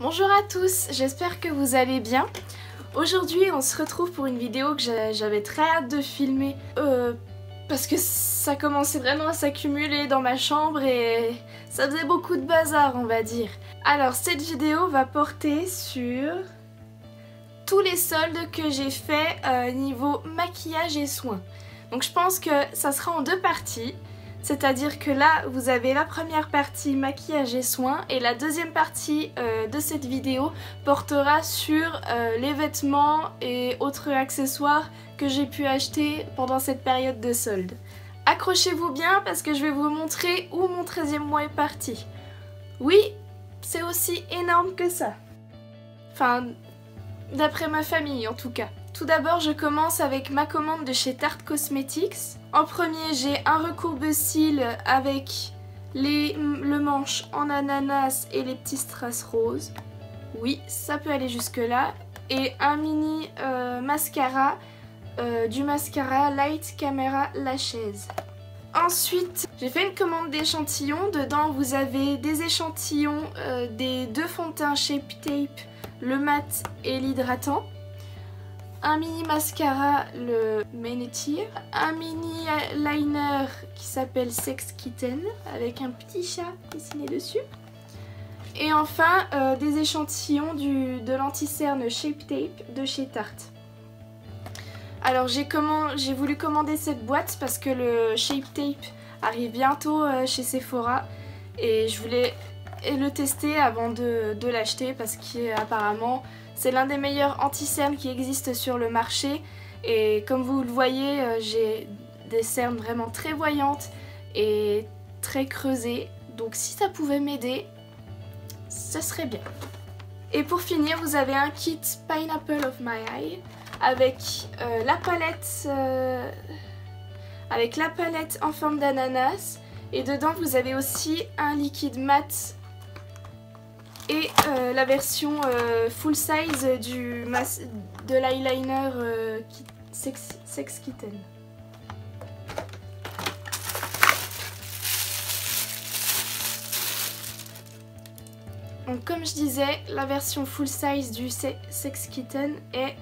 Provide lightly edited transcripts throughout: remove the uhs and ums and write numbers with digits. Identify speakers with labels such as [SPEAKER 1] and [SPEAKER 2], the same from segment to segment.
[SPEAKER 1] Bonjour à tous, j'espère que vous allez bien. Aujourd'hui on se retrouve pour une vidéo que j'avais très hâte de filmer parce que ça commençait vraiment à s'accumuler dans ma chambre et ça faisait beaucoup de bazar, on va dire. Alors cette vidéo va porter sur tous les soldes que j'ai fait niveau maquillage et soins. Donc je pense que ça sera en deux parties. C'est-à-dire que là, vous avez la première partie maquillage et soins et la deuxième partie de cette vidéo portera sur les vêtements et autres accessoires que j'ai pu acheter pendant cette période de solde. Accrochez-vous bien parce que je vais vous montrer où mon 13e mois est parti. Oui, c'est aussi énorme que ça. Enfin, d'après ma famille en tout cas. Tout d'abord, je commence avec ma commande de chez Tarte Cosmetics. En premier, j'ai un recourbe-cils avec le manche en ananas et les petits strass roses. Oui, ça peut aller jusque là. Et un mini mascara, du mascara Light Camera Lashes. Ensuite, j'ai fait une commande d'échantillons. Dedans, vous avez des échantillons des deux fonds de teint Shape Tape, le mat et l'hydratant. Un mini mascara, le Menetier, un mini liner qui s'appelle Sex Kitten avec un petit chat dessiné dessus. Et enfin des échantillons de l'anti-cerne Shape Tape de chez Tarte. Alors j'ai voulu commander cette boîte parce que le Shape Tape arrive bientôt chez Sephora et je voulais le tester avant de l'acheter parce qu'apparemment c'est l'un des meilleurs anti-cernes qui existent sur le marché et comme vous le voyez, j'ai des cernes vraiment très voyantes et très creusées. Donc si ça pouvait m'aider, ce serait bien. Et pour finir, vous avez un kit Pineapple of My Eye avec la palette en forme d'ananas. Et dedans, vous avez aussi un liquide mat et la version full size de l'eyeliner Sex Kitten. Donc comme je disais, la version full size du Sex Kitten est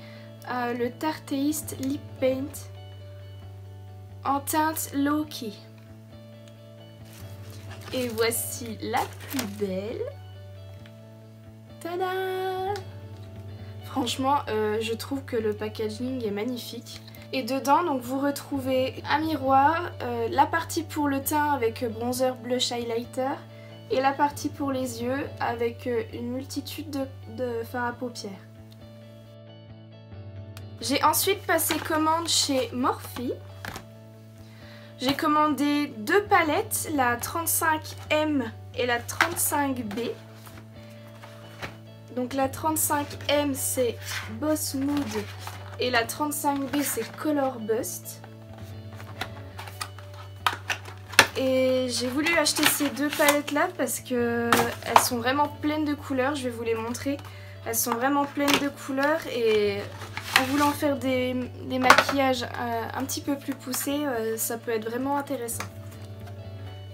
[SPEAKER 1] le Tarteist Lip Paint en teinte Low Key. Et voici la plus belle. Tada! Franchement, je trouve que le packaging est magnifique. Et dedans, donc, vous retrouvez un miroir, la partie pour le teint avec bronzer, blush, highlighter et la partie pour les yeux avec une multitude de fards à paupières. J'ai ensuite passé commande chez Morphe. J'ai commandé deux palettes, la 35M et la 35B. Donc la 35M c'est Boss Mood et la 35B c'est Color Bust. Et j'ai voulu acheter ces deux palettes là parce que elles sont vraiment pleines de couleurs, je vais vous les montrer. Elles sont vraiment pleines de couleurs et en voulant faire des maquillages un petit peu plus poussés, ça peut être vraiment intéressant.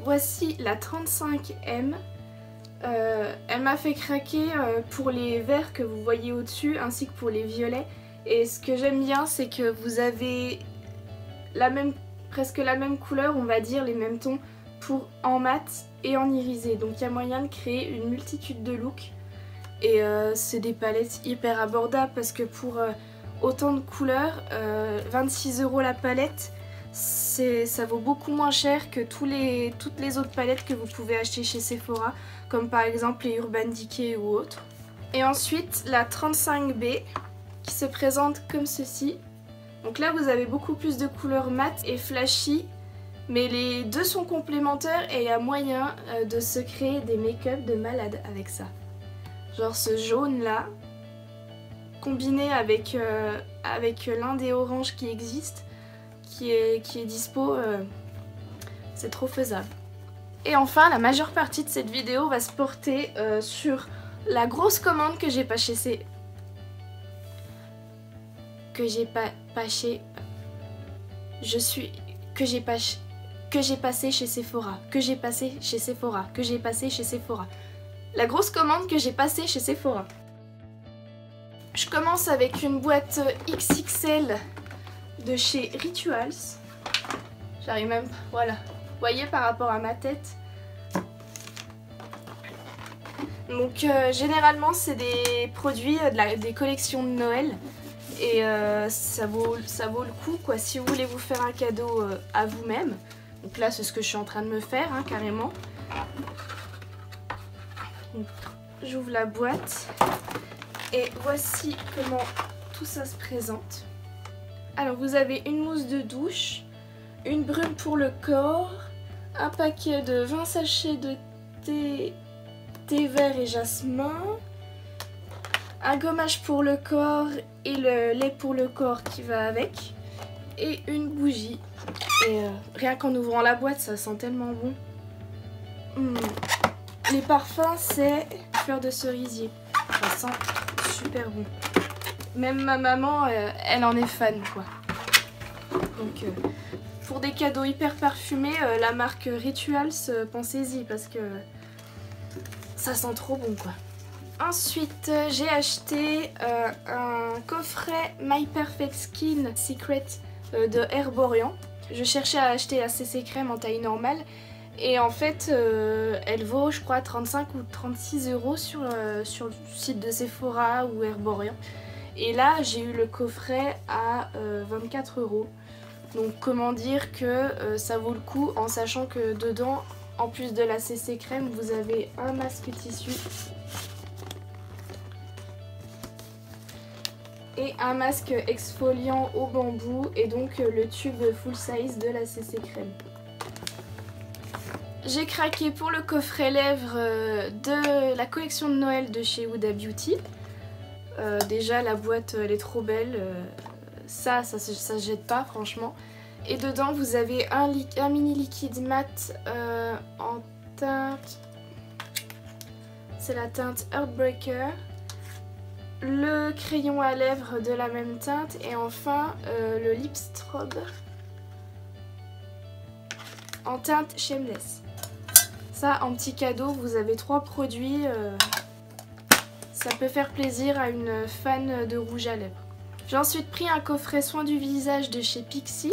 [SPEAKER 1] Voici la 35M. Elle m'a fait craquer pour les verts que vous voyez au-dessus ainsi que pour les violets. Et ce que j'aime bien, c'est que vous avez presque la même couleur, on va dire, les mêmes tons en mat et en irisé. Donc il y a moyen de créer une multitude de looks. Et c'est des palettes hyper abordables parce que pour autant de couleurs, 26 € la palette, ça vaut beaucoup moins cher que toutes les autres palettes que vous pouvez acheter chez Sephora, comme par exemple les Urban Decay ou autres. Et ensuite la 35B qui se présente comme ceci. Donc là vous avez beaucoup plus de couleurs mat et flashy, mais les deux sont complémentaires et il y a moyen de se créer des make-up de malade avec ça. Genre ce jaune là, combiné avec l'un des oranges qui existent, qui est dispo, c'est trop faisable. Et enfin, la majeure partie de cette vidéo va se porter sur la grosse commande que j'ai passée chez Sephora. la grosse commande que j'ai passée chez Sephora. Je commence avec une boîte XXL de chez Rituals. J'arrive même, voilà, vous voyez par rapport à ma tête. Donc généralement c'est des produits des collections de Noël et ça vaut le coup quoi si vous voulez vous faire un cadeau à vous-même. Donc là c'est ce que je suis en train de me faire hein, carrément. J'ouvre la boîte et voici comment tout ça se présente. Alors vous avez une mousse de douche, une brume pour le corps, un paquet de 20 sachets de thé vert et jasmin, un gommage pour le corps et le lait pour le corps qui va avec, et une bougie. Et rien qu'en ouvrant la boîte, ça sent tellement bon. Les parfums, c'est fleur de cerisier. Ça sent super bon. Même ma maman, elle en est fan, quoi. Donc, pour des cadeaux hyper parfumés, la marque Rituals, pensez-y, parce que ça sent trop bon, quoi. Ensuite, j'ai acheté un coffret My Perfect Skin Secret de Herborian. Je cherchais à acheter la CC crème en taille normale. Et en fait, elle vaut, je crois, 35 ou 36 € sur le site de Sephora ou Herborian. Et là, j'ai eu le coffret à 24 €. Donc, comment dire que ça vaut le coup en sachant que dedans, en plus de la CC crème, vous avez un masque tissu et un masque exfoliant au bambou et donc le tube full size de la CC crème. J'ai craqué pour le coffret lèvres de la collection de Noël de chez Huda Beauty. Déjà la boîte elle est trop belle, ça se jette pas franchement. Et dedans vous avez un mini liquide mat en teinte, c'est la teinte Heartbreaker, le crayon à lèvres de la même teinte et enfin le lip strobe en teinte Shameless. Ça, en petit cadeau, vous avez 3 produits. Ça peut faire plaisir à une fan de rouge à lèvres. J'ai ensuite pris un coffret soin du visage de chez Pixi.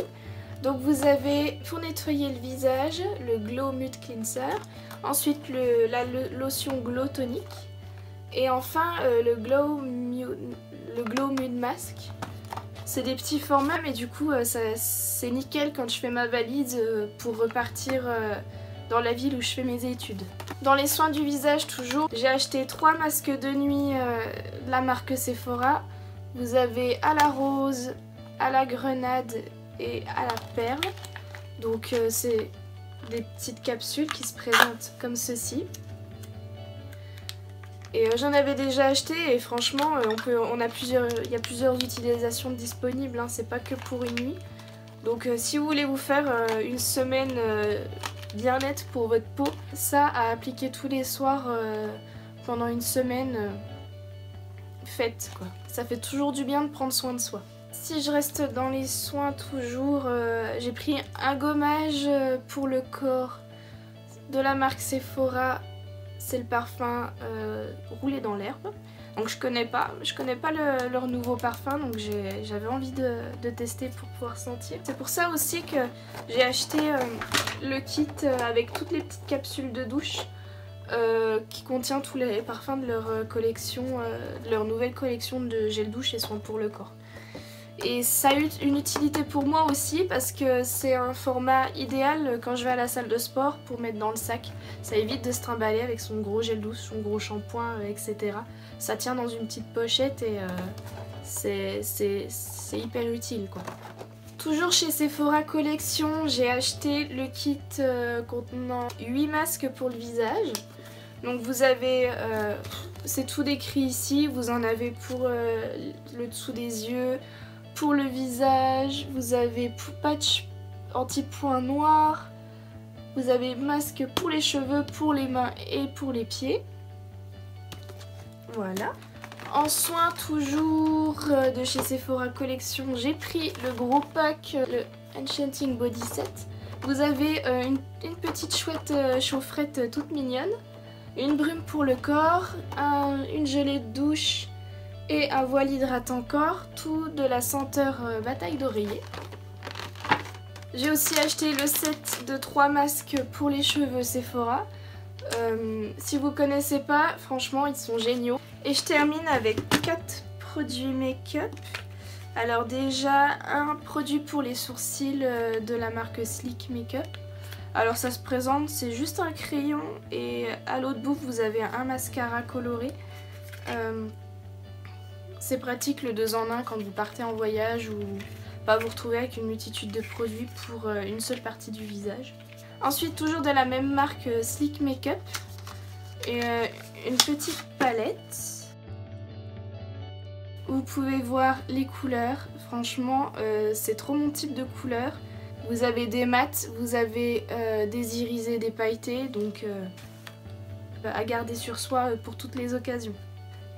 [SPEAKER 1] Donc vous avez pour nettoyer le visage, le Glow Mud Cleanser. Ensuite la lotion Glow Tonic. Et enfin le Glow Mud Mask. C'est des petits formats mais du coup c'est nickel quand je fais ma valise pour repartir dans la ville où je fais mes études. Dans les soins du visage toujours, j'ai acheté 3 masques de nuit de la marque Sephora. Vous avez à la rose, à la grenade et à la perle. Donc c'est des petites capsules qui se présentent comme ceci. Et j'en avais déjà acheté et franchement il y a plusieurs utilisations disponibles, hein, c'est pas que pour une nuit. Donc si vous voulez vous faire une semaine bien-être pour votre peau, ça à appliquer tous les soirs pendant une semaine, faites quoi. Ça fait toujours du bien de prendre soin de soi. Si je reste dans les soins toujours, j'ai pris un gommage pour le corps de la marque Sephora. C'est le parfum roulé dans l'herbe. Donc je connais pas leur nouveau parfum, donc j'avais envie de tester pour pouvoir sentir. C'est pour ça aussi que j'ai acheté le kit avec toutes les petites capsules de douche qui contient tous les parfums de leur collection, de leur nouvelle collection de gel douche et soins pour le corps. Et ça a eu une utilité pour moi aussi parce que c'est un format idéal quand je vais à la salle de sport pour mettre dans le sac. Ça évite de se trimballer avec son gros gel douche, son gros shampoing, etc. Ça tient dans une petite pochette et c'est hyper utile quoi. Toujours chez Sephora Collection, j'ai acheté le kit contenant 8 masques pour le visage. Donc vous avez, c'est tout décrit ici, vous en avez pour le dessous des yeux, pour le visage, vous avez patch anti-point noir, vous avez masque pour les cheveux, pour les mains et pour les pieds. Voilà. En soins toujours de chez Sephora Collection, j'ai pris le gros pack, le Enchanting Body Set. Vous avez une petite chouette chaufferette toute mignonne. une brume pour le corps, une gelée de douche et un voile hydratant corps, tout de la senteur bataille d'oreiller. J'ai aussi acheté le set de 3 masques pour les cheveux Sephora. Si vous connaissez pas, franchement ils sont géniaux. Et je termine avec 4 produits make-up. Alors déjà un produit pour les sourcils de la marque Sleek Makeup. Alors ça se présente, c'est juste un crayon et à l'autre bout vous avez un mascara coloré. C'est pratique le 2 en 1 quand vous partez en voyage ou pas vous retrouver avec une multitude de produits pour une seule partie du visage. Ensuite toujours de la même marque Sleek Makeup et une petite palette. Vous pouvez voir les couleurs, franchement c'est trop mon type de couleur. Vous avez des mats, vous avez des irisés, des pailletés, donc à garder sur soi pour toutes les occasions.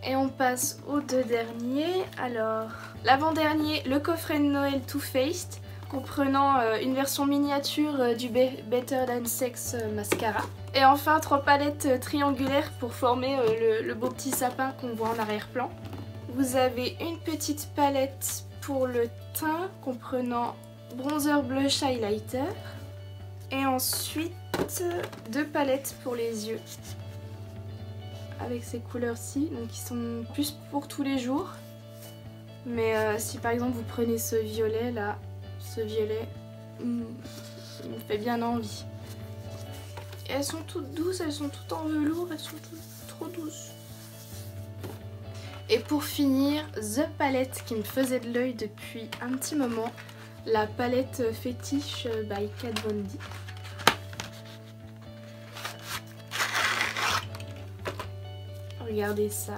[SPEAKER 1] Et on passe aux 2 derniers. Alors, l'avant-dernier, le coffret de Noël Too Faced, comprenant une version miniature du Better Than Sex mascara. Et enfin 3 palettes triangulaires pour former le beau petit sapin qu'on voit en arrière-plan. Vous avez une petite palette pour le teint comprenant bronzer, blush, highlighter. Et ensuite 2 palettes pour les yeux. Avec ces couleurs-ci, donc qui sont plus pour tous les jours. Mais si par exemple vous prenez ce violet là, ce violet, il me fait bien envie. Et elles sont toutes douces, elles sont toutes en velours, elles sont toutes trop douces. Et pour finir, The Palette qui me faisait de l'œil depuis un petit moment, la palette fétiche by Kat Von D. Regardez ça.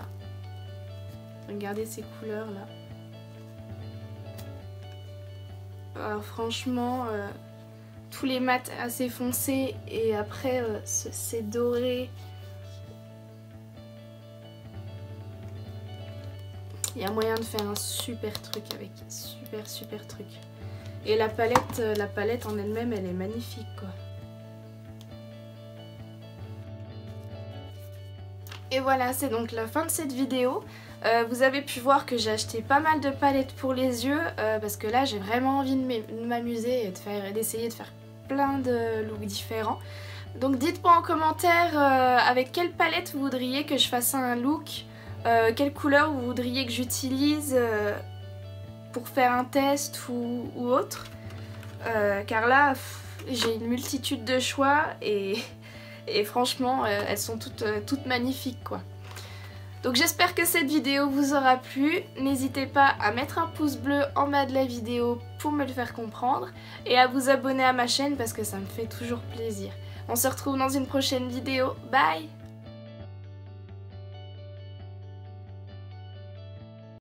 [SPEAKER 1] Regardez ces couleurs là. Alors franchement, tous les mats assez foncés et après c'est doré. Il y a moyen de faire un super truc avec, super truc. Et la palette en elle-même, elle est magnifique quoi. Et voilà, c'est donc la fin de cette vidéo. Vous avez pu voir que j'ai acheté pas mal de palettes pour les yeux parce que là j'ai vraiment envie de m'amuser et d'essayer de faire plein de looks différents. Donc dites-moi en commentaire avec quelle palette vous voudriez que je fasse un look, quelle couleur vous voudriez que j'utilise pour faire un test ou autre. Car là j'ai une multitude de choix et franchement elles sont toutes magnifiques quoi. Donc j'espère que cette vidéo vous aura plu. N'hésitez pas à mettre un pouce bleu en bas de la vidéo pour me le faire comprendre et à vous abonner à ma chaîne parce que ça me fait toujours plaisir. On se retrouve dans une prochaine vidéo. Bye!